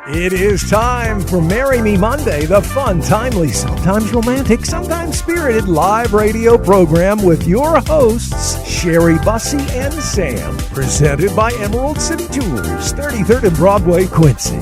It is time for Marry Me Monday, the fun, timely, sometimes romantic, sometimes spirited live radio program with your hosts, Sherry Bussey and Sam. Presented by Emerald City Jewelers, 33rd and Broadway, Quincy.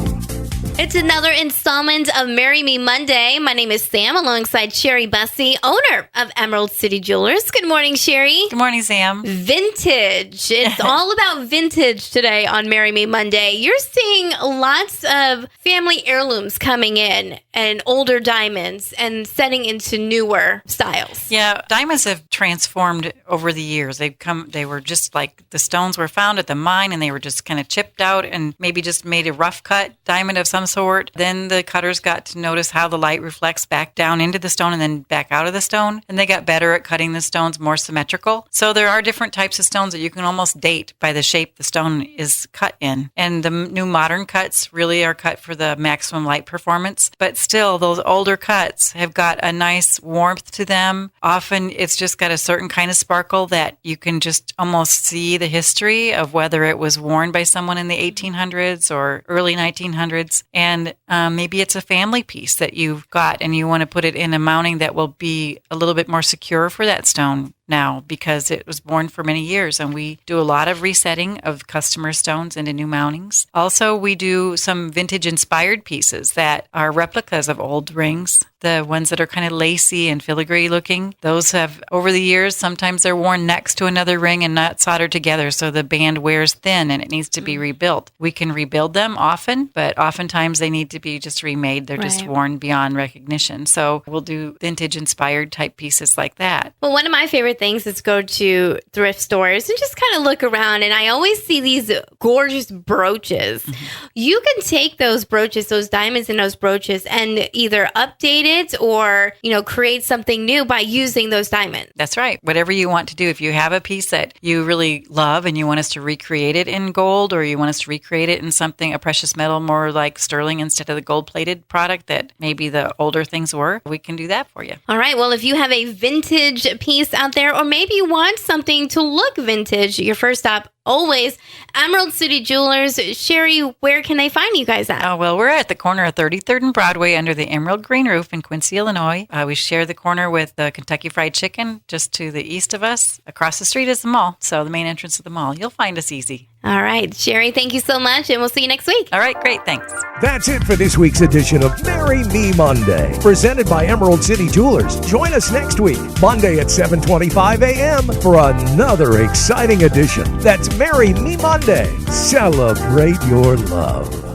It's another installment of Marry Me Monday. My name is Sam, alongside Sherry Bussey, owner of Emerald City Jewelers. Good morning, Sherry. Good morning, Sam. Vintage. It's all about vintage today on Marry Me Monday. You're seeing lots of family heirlooms coming in and older diamonds and setting into newer styles. Yeah, diamonds have transformed over the years. They were just like the stones were found at the mine and they were just kind of chipped out and maybe just made a rough cut diamond of some sort. Then the cutters got to notice how the light reflects back down into the stone and then back out of the stone. And they got better at cutting the stones more symmetrical. So there are different types of stones that you can almost date by the shape the stone is cut in. And the new modern cuts really are cut for the maximum light performance. But still, those older cuts have got a nice warmth to them. Often it's just got a certain kind of sparkle that you can just almost see the history of whether it was worn by someone in the 1800s or early 1900s. And maybe it's a family piece that you've got and you want to put it in a mounting that will be a little bit more secure for that stone now because it was worn for many years. And we do a lot of resetting of customer stones into new mountings. Also, we do some vintage inspired pieces that are replicas of old rings. The ones that are kind of lacy and filigree looking, those have, over the years, sometimes they're worn next to another ring and not soldered together, so the band wears thin and it needs to be rebuilt. We can rebuild them often, but oftentimes they need to be just remade. They're just worn beyond recognition. So we'll do vintage-inspired type pieces like that. Well, one of my favorite things is go to thrift stores and just kind of look around, and I always see these gorgeous brooches. Mm-hmm. You can take those brooches, those diamonds in those brooches, and either update it or, create something new by using those diamonds. That's right. Whatever you want to do. If you have a piece that you really love and you want us to recreate it in gold or you want us to recreate it in something, a precious metal more like sterling instead of the gold-plated product that maybe the older things were, we can do that for you. All right. Well, if you have a vintage piece out there or maybe you want something to look vintage, your first stop, always Emerald City Jewelers. Sherry, where can they find you guys at? Oh, well, we're at the corner of 33rd and Broadway under the Emerald Green Roof in Quincy, Illinois. We share the corner with the Kentucky Fried Chicken just to the east of us. Across the street is the mall, so the main entrance of the mall. You'll find us easy. All right. Sherry, thank you so much, and we'll see you next week. All right, great. Thanks. That's it for this week's edition of Marry Me Monday, presented by Emerald City Jewelers. Join us next week, Monday at 7:25 a.m. for another exciting edition. That's Marry Me Monday. Celebrate your love.